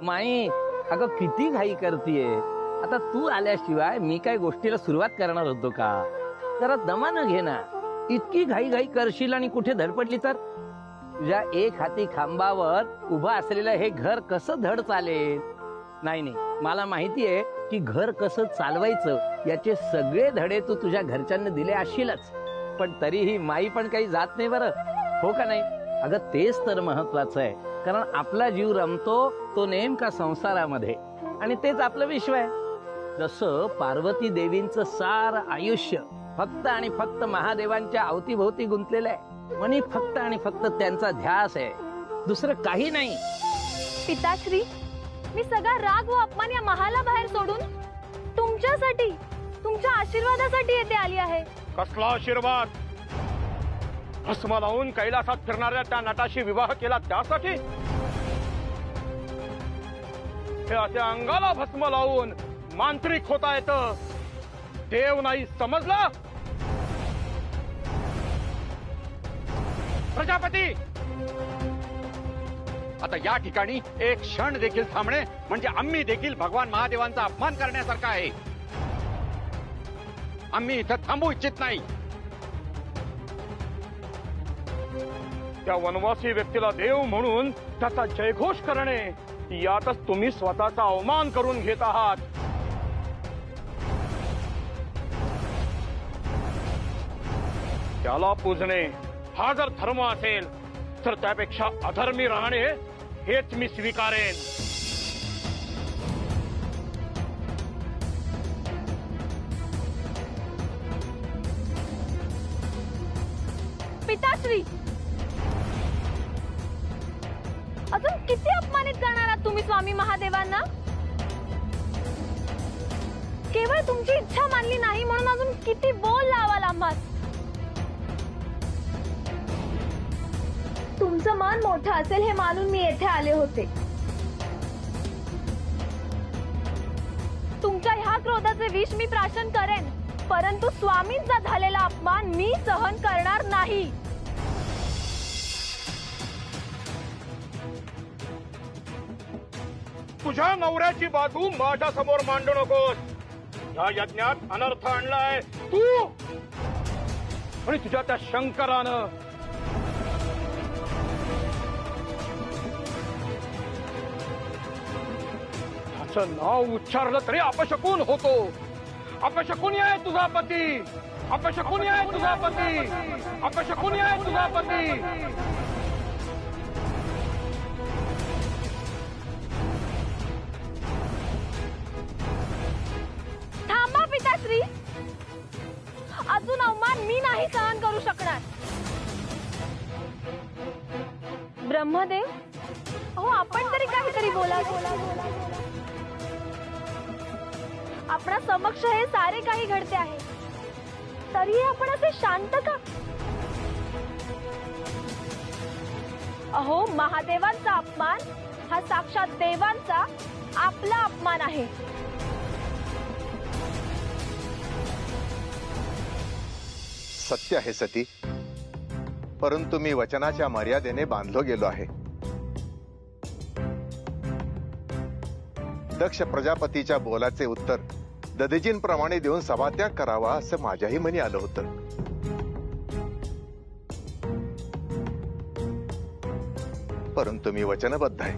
माई अगं किती घाई करतीये. आता तू आल्याशिवाय मी काय गोष्टीला सुरुवात करणार होतो का. जरा दमानं घे ना. इतकी घाई घाई करशील आणि कुठे धडपडली तर. तुझ्या एक हाती खांबावर उभं असलेलं हे घर कसं धड चालेल. नाही नाही, मला माहितीये की घर कसं चालवायचं याचे सगळे धडे तू तुझ्या घरच्यांना दिले असशीलच. पण तरीही माई पण काही जात नाही बरं, हो का नाही. अगं तेच तर महत्वाचं आहे. कारण आपला जीव रमतो तो नेमका संसारामध्ये, आणि तेच आपलं विश्व आहे. जसं पार्वती देवींचं सार आयुष्य फक्त आणि फक्त महादेवांच्या अवतीभोवती गुंतलेलं आहे. म्हणे फक्त आणि फक्त त्यांचा ध्यास आहे, दुसरं काही नाही. पिताश्री, मी सगळा राग व अपमान या महाला बाहेर सोडून तुमच्यासाठी, तुमच्या आशीर्वादासाठी येथे आली आहे. कसला आशीर्वाद? भस्म लावून कैलासात फिरणाऱ्या त्या नटाशी विवाह केला त्यासाठी? हे असे अंगाला भस्म लावून मांत्रिक होता येतं, देव नाही समजला? प्रजापती, आता या ठिकाणी एक क्षण देखील थांबणे म्हणजे आम्ही देखील भगवान महादेवांचा अपमान करण्यासारखा आहे. आम्ही इथं थांबू इच्छित नाही. त्या वनवासी व्यक्तीला देव म्हणून त्याचा जयघोष करणे, यातच तुम्ही स्वतःचा अवमान करून घेत आहात. त्याला पूजणे हा जर धर्म असेल तर त्यापेक्षा अधर्मी राहणे हेच मी स्वीकारेन. पिताश्री, अजून किती अपमानित करणार आहात तुम्ही स्वामी महादेवांना? केवळ तुमची इच्छा मानली नाही म्हणून अजून किती बोल लावाल आम्हास. तुमचं मन मोठं असेल हे मानून मी येथे आले होते. तुमच्या ह्या क्रोधाचे विष मी प्राशन करेन, परंतु स्वामींचा झालेला अपमान मी सहन करणार नाही. तुझ्या नवऱ्याची बाजू माझ्या समोर मांडू नकोस. या यज्ञात अनर्थ आणलाय तू आणि तुझ्या त्या शंकरानं. त्याचं नाव उच्चारलं तरी अपशकुन होतो. अपशकुनी आहे तुझा पती, अपशकुनी आहे तुझा पती, अपशकुनी आहे तुझा पती. थांबा पिताश्री, अजून अवमान मी नाही सहन करू शकणार. ब्रह्मदेव, अहो आपण तरी काहीतरी बोला. आपणा समक्ष हे सारे काही घडते आहे, तरीही आपण असे शांत का? अहो महादेवांचा अपमान हा साक्षात देवांचा आपला अपमान आहे. सत्य आहे सती, परंतु मी वचनाच्या मर्यादेने बांधलो गेलो आहे. दक्ष प्रजापतीच्या बोलाचे उत्तर दधीजींप्रमाणे देऊन सभात्याग करावा असं माझ्याही मनी आलं होतं. परंतु मी वचनबद्ध आहे.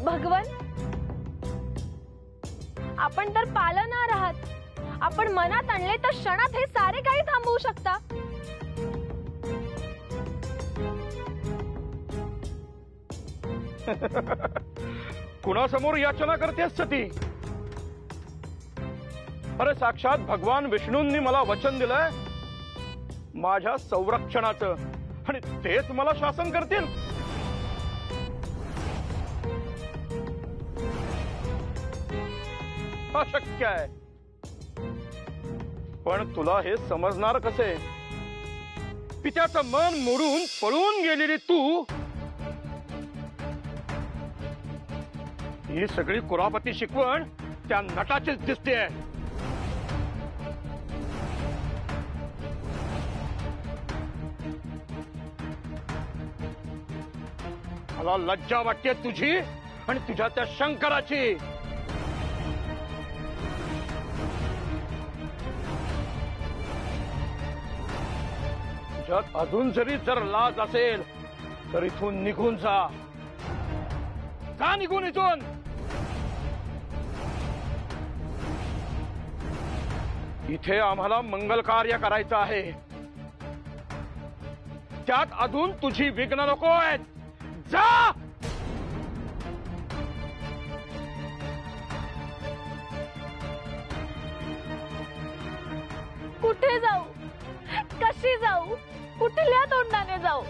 भगवन, आपण तर पालनार आहात. आपण मनात आणले तर क्षणात हे सारे काही थांबवू शकता. कुणासमोर याचना करतेस सती? अरे साक्षात भगवान विष्णूंनी मला वचन दिलंय माझ्या संरक्षणाचं, आणि तेच मला शासन करतील. अशक्य आहे. पण तुला हे समजणार कसे? पित्याचं मन मोडून पळून गेलेली तू ही सगळी कुरापती शिकवण त्या नटाचीच दिसते. मला लज्जा वाटते तुझी आणि तुझ्या त्या शंकराची. तुझ्यात अजून जर लाज असेल तर इथून निघून जा. का निघून इथून? इथे आम्हाला मंगल कार्य करायचं आहे. त्यात अजून तुझी विघ्न नको आहेत. जा. कुठे जाऊ? कशी जाऊ? कुठल्या तोंडाने जाऊ?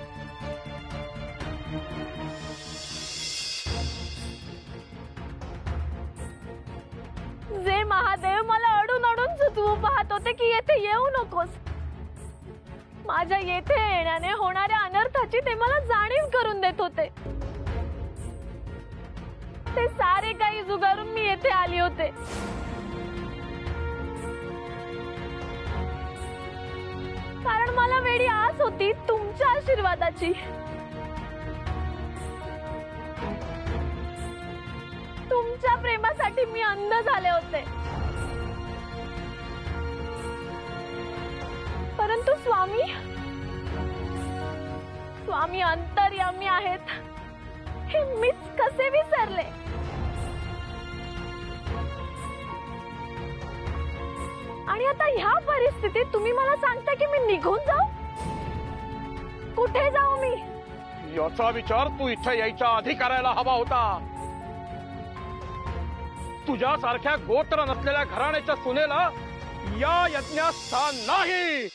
जे महादेव मला अडून अडून सुचवू पाहत होते की येथे येऊ नकोस, माझ्या येथे येण्याने होणाऱ्या अनर्थाची ते मला जाणीव करून देत होते. ते सारे काही जुगारून मी येथे आली होते. कारण मला वेडी आस होती तुमच्या आशीर्वादाची. तुमच्या प्रेमासाठी मी अंध झाले होते. परंतु स्वामी अंतर्यामी आहेत हे मीच कसे विसरले. आणि आता ह्या परिस्थितीत तुम्ही मला सांगता की मी निघून जाऊ? कुठे जाऊ मी? याचा विचार तू इथे यायच्या आधी करायला हवा होता. तुझ्यासारख्या गोत्र नसलेल्या घराण्याच्या सुनेला या यज्ञात स्थान नाही.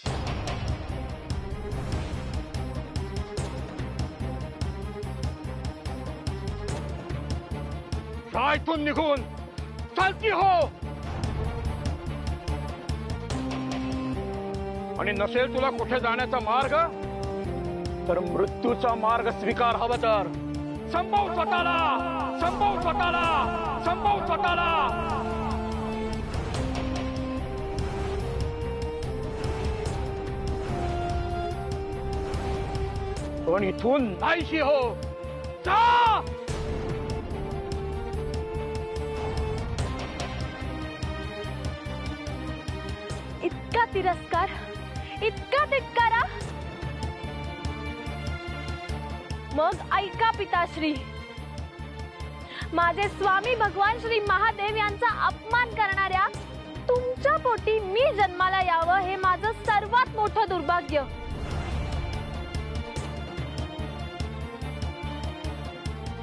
जा इथून निघून. चालती हो. आणि नसेल तुला कुठे जाण्याचा मार्ग तर मृत्यूचा मार्ग स्वीकार हवा तर संभव स्वतःला. संभव स्वतःला. संभव स्वतःला. पण इथून नाहीशी हो. जा. इतका तिरस्कार, इतका धिक्कारा. मग ऐका पिताश्री, माझे स्वामी भगवान श्री महादेव यांचा अपमान करणाऱ्या तुमच्या पोटी मी जन्माला यावं हे माझं सर्वात मोठं दुर्भाग्य.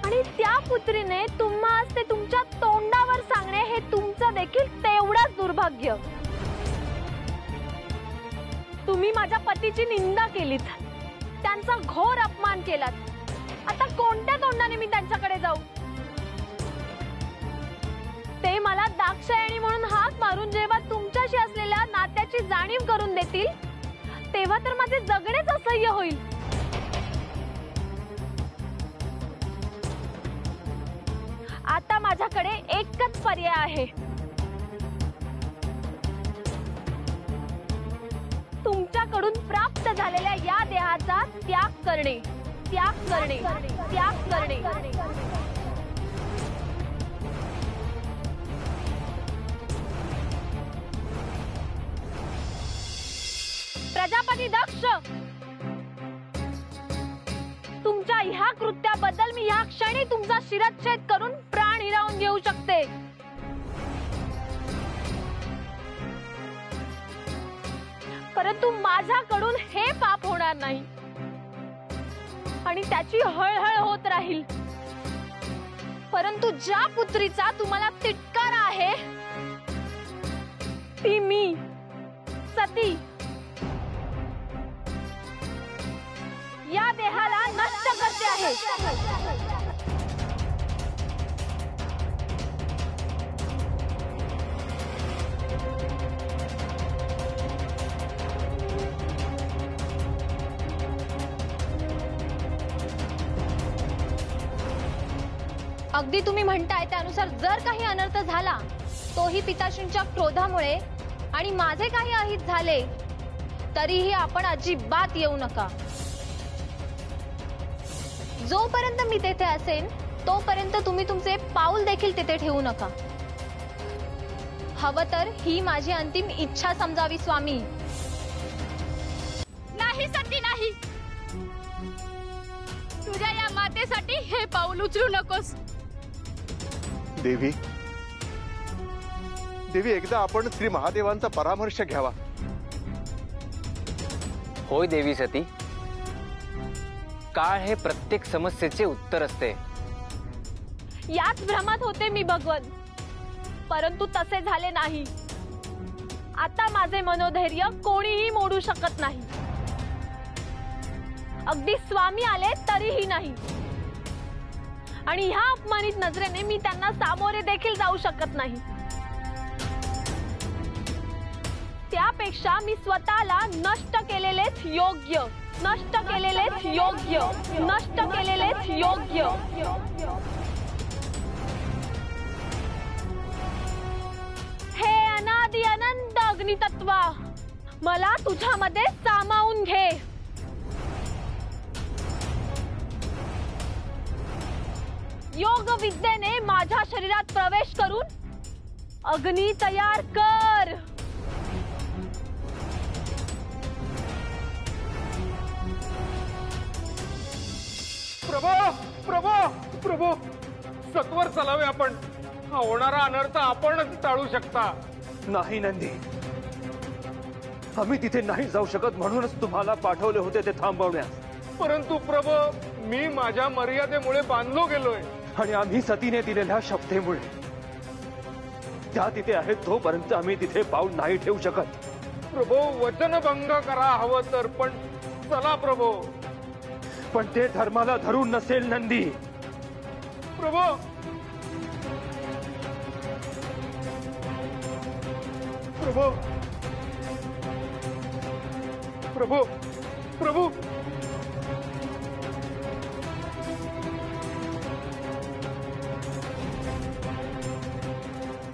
आणि त्या पुत्रीने तुम्हास ते तुमच्या तोंडावर सांगणे हे तुमचं देखील तेवढंच दुर्भाग्य. तुम्ही माझ्या पतीची निंदा केलीत, त्यांचा घोर अपमान केलात. आता कोणत्या तोंडाने मी त्यांच्याकडे जाऊ? ते मला दाक्षायणी म्हणून हाक मारून जेव्हा तुमच्याशी असलेल्या नात्याची जाणीव करून देतील तेव्हा तर माझे जगणेच असह्य होईल. आता माझ्याकडे एकच पर्याय आहे. तुमच्याकडून प्राप्त झालेल्या या देहाचा त्याग करणे. त्याग करणे. त्याग करणे. प्रजापती दक्ष, तुमच्या ह्या कृत्याबद्दल मी ह्या क्षणी तुमचा शिरच्छेद करून प्राण हिरावून घेऊ शकते. परंतु माझ्याकडून हे पाप होणार नाही आणि त्याची हळहळ होत राहील. परंतु ज्या पुत्रीचा तुम्हाला तिटकारा आहे ती मी सती या देहाला नष्ट करते आहे. अगदी तुम्ही म्हणताय त्यानुसार जर काही अनर्थ झाला तोही पिताश्रींच्या क्रोधामुळे आणि माझे काही अहित झाले तरीही आपण अजिबात येऊ नका. जोपर्यंत मी तेथे असेन तोपर्यंत तुम्ही तुमचे पाऊल देखील तिथे ठेवू नका. हवं तर ही माझी अंतिम इच्छा समजावी स्वामी. नाही सती नाही, तुझ्या या मातेसाठी हे पाऊल उचलू नकोस. देवी देवी, एकदा आपण श्री महादेवांचा परामर्श घ्यावा. होय देवी सती, काळ हे प्रत्येक समस्येचे उत्तर असते. याच भ्रमात होते मी भगवन, परंतु तसे झाले नाही. आता माझे मनोधैर्य कोणीही मोडू शकत नाही. अगदी स्वामी आले तरीही नाही. आणि ह्या अपमानित नजरेने मी त्यांना सामोरे देखील जाऊ शकत नाही. त्यापेक्षा मी स्वतःला नष्ट केलेलेच योग्य, नष्ट केलेलेच योग्य, नष्ट केलेलेच योग्य. हे अनादि अनंत अग्नितत्वा, मला तुझ्यामध्ये सामावून घे. योग विद्येने माझ्या शरीरात प्रवेश करून अग्नी तयार कर. प्रभो प्रभो प्रभो, सत्वर चलावे आपण. हा होणारा अनर्थ आपणच टाळू शकता. नाही नंदी, आम्ही तिथे नाही जाऊ शकत, म्हणूनच तुम्हाला पाठवले होते ते थांबवण्यास. परंतु प्रभो, मी माझ्या मर्यादेमुळे बांधलो गेलोय. आणि आम्ही सतीने दिलेल्या शपथेमुळे त्या तिथे आहेत, तोपर्यंत आम्ही तिथे पाऊल नाही ठेवू शकत. प्रभो, वचनभंग करा हवं तर, पण चला प्रभो. पण ते धर्माला धरून नसेल नंदी. प्रभो प्रभो प्रभो प्रभो,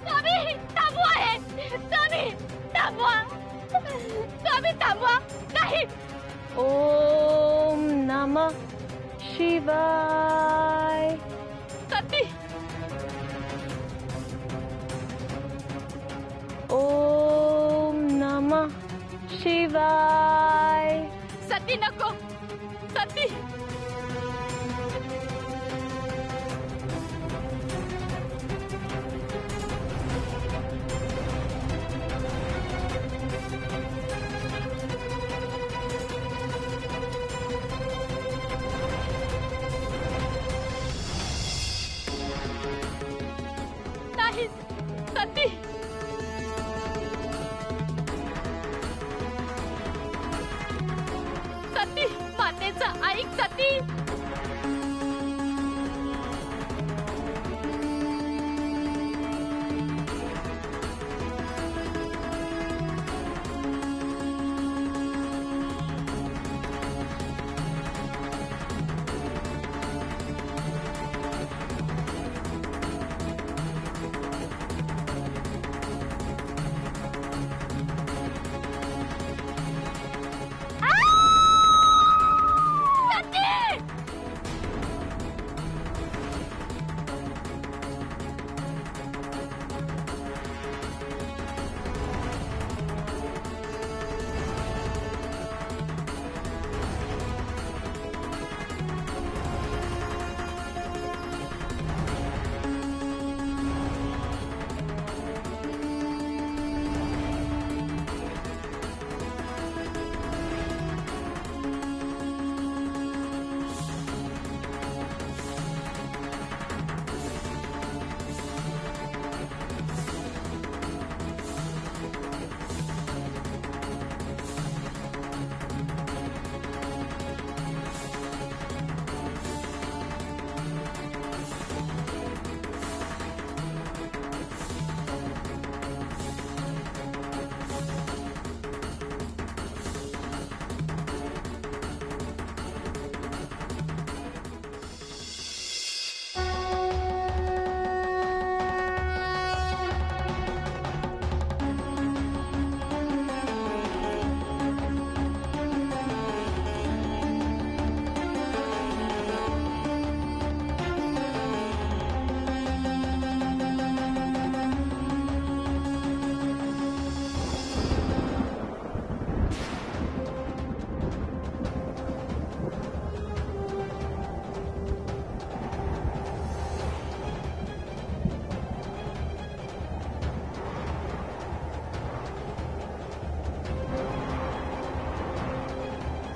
स्वामी थांबवा हे, स्वामी थांबवा, स्वामी थांबवा. नाही, ओम नमः शिवाय. सती ओम नमः शिवाय. सती नको, सती. नाही सती. सती, मातेचं ऐक सती. सती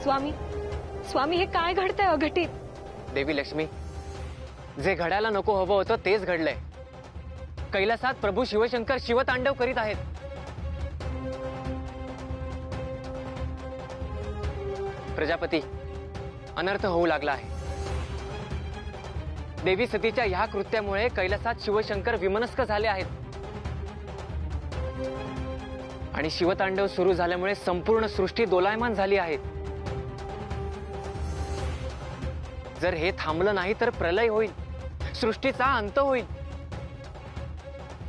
स्वामी स्वामी हे काय घडतंय अघटित? देवी लक्ष्मी, जे घडायला नको हवं होतं तेच घडलंय. कैलासात प्रभू शिवशंकर शिवतांडव करीत आहेत. प्रजापती, अनर्थ होऊ लागला आहे. देवी सतीच्या ह्या कृत्यामुळे कैलासात शिवशंकर विमनस्क झाले आहेत आणि शिवतांडव सुरू झाल्यामुळे संपूर्ण सृष्टी दोलायमान झाली आहे. जर हे थांबलं नाही तर प्रलय होईल, सृष्टीचा अंत होईल.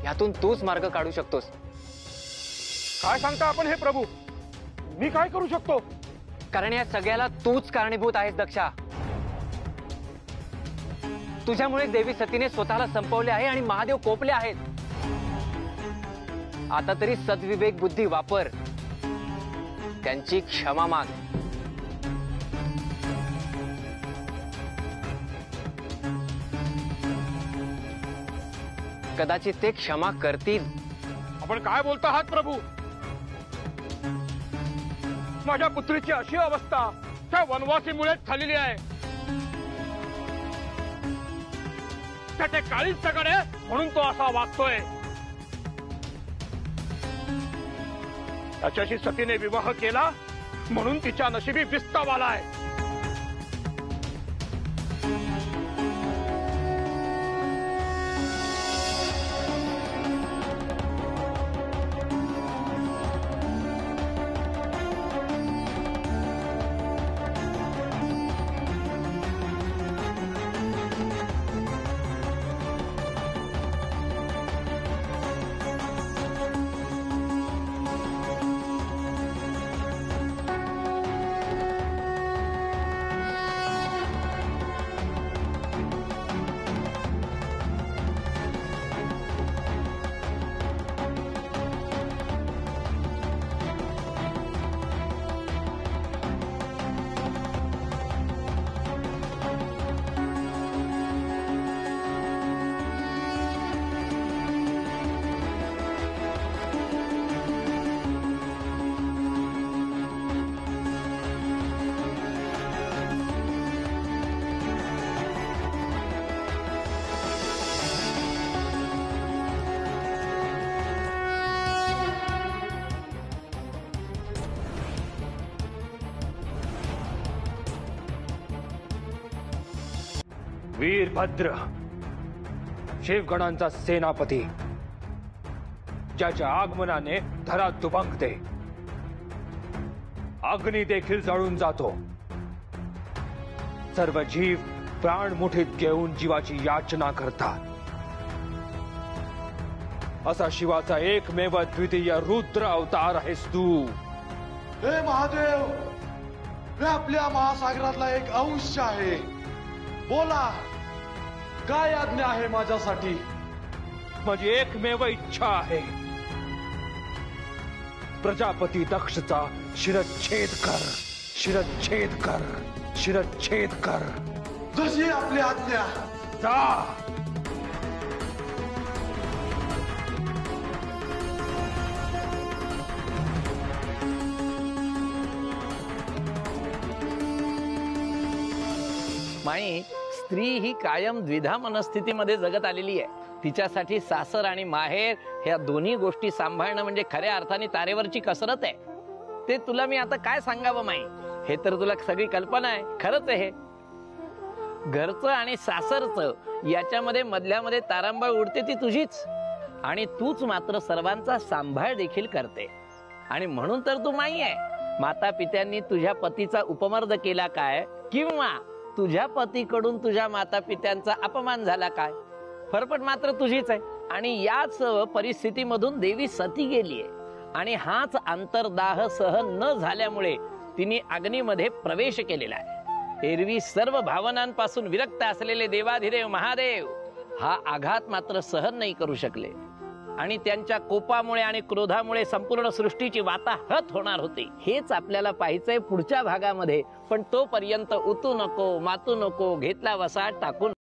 यातून तूच मार्ग काढू शकतोस. काय सांगता आपण हे प्रभू? मी काय करू शकतो? कारण या सगळ्याला तूच कारणीभूत आहेस दक्षा. तुझ्यामुळे देवी सतीने स्वतःला संपवले आहे आणि महादेव कोपले आहेत. आता तरी सद्विवेक बुद्धी वापर, त्यांची क्षमा माग. कदाचित ते क्षमा करतील. आपण काय बोलता आहात प्रभू? माझ्या पुत्रीची अशी अवस्था त्या वनवासीमुळेच झालेली आहे. त्याचे काळीच सगळ आहे म्हणून तो असा वागतोय. त्याच्याशी सतीने विवाह केला म्हणून तिच्या नशिबी विस्ताव आलाय. वीरभद्र, शिवगणांचा सेनापती, ज्याच्या आगमनाने धरा दुभंगते, अग्नी देखील जळून जातो. सर्व जीव प्राण मुठीत घेऊन जीवाची याचना करतात. असा शिवाचा एकमेव द्वितीय रुद्र अवतार आहेस तू. हे महादेव, मी आपल्या महासागरातला एक अंश आहे. बोला, काय आज्ञा आहे माझ्यासाठी? माझी एकमेव इच्छा आहे. प्रजापती दक्षचा शिरच्छेद कर, शिरच्छेद कर, शिरच्छेद कर. जशी आपली आज्ञा. जा. माई, स्त्री ही कायम द्विधा मनस्थितीमध्ये जगत आलेली आहे. तिच्यासाठी सासर आणि माहेर ह्या दोन्ही गोष्टी सांभाळणं म्हणजे खऱ्या अर्थाने तारेवरची कसरत आहे. ते तुला मी आता काय सांगावं माई, हे तर तुला सगळी कल्पना आहे. खरंच आहे हे. घरचं आणि सासरचं याच्यामध्ये मधल्यामध्ये तारांबळ उडते ती तुझीच, आणि तूच मात्र सर्वांचा सांभाळ देखील करते. आणि म्हणून तर तू माई आहे. माता पित्यांनी तुझ्या पतीचा उपमर्द केला काय, किंवा तुझ्या पतीकडून तुझ्या माता पित्यांचा अपमान झाला काय, फरफट मात्र तुझीच आहे. आणि याच परिस्थितीमधून देवी सती गेलीये, आणि हाच अंतर्दाह सहन न झाल्यामुळे तिने अग्नीमध्ये प्रवेश केलेला आहे. एरवी सर्व भावनांपासून विरक्त असलेले देवाधिदेव महादेव हा आघात मात्र सहन नाही करू शकले, आणि त्यांच्या कोपामुळे आणि क्रोधामुळे संपूर्ण सृष्टीची वाताहत होणार होती. हेच आपल्याला पाहायचंय पुढच्या भागामध्ये. पण तोपर्यंत उतू नको, मातू नको, घेतला वसा टाकून